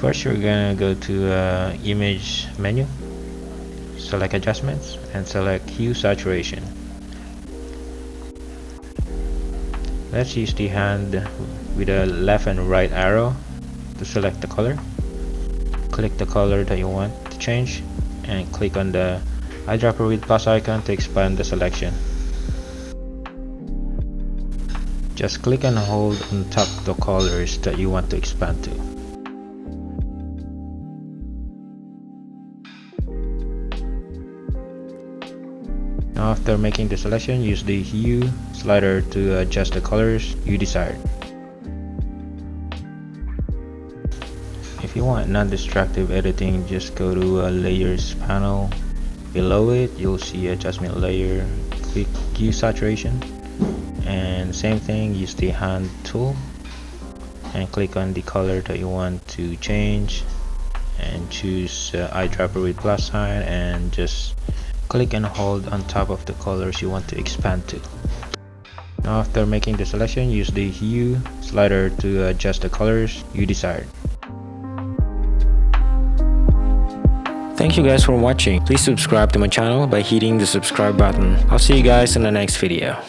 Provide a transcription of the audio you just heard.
First, you're gonna go to image menu, select adjustments, and select hue saturation. Let's use the hand with the left and right arrow to select the color. Click the color that you want to change and click on the eyedropper with plus icon to expand the selection. Just click and hold on top the colors that you want to expand to. Now after making the selection, use the hue slider to adjust the colors you desired. If you want non-destructive editing, just go to layers panel. Below it, you'll see adjustment layer. Click hue saturation, and same thing, use the hand tool and click on the color that you want to change and choose eyedropper with plus sign and just click and hold on top of the colors you want to expand to. Now after making the selection, use the hue slider to adjust the colors you desired. Thank you guys for watching. Please subscribe to my channel by hitting the subscribe button. I'll see you guys in the next video.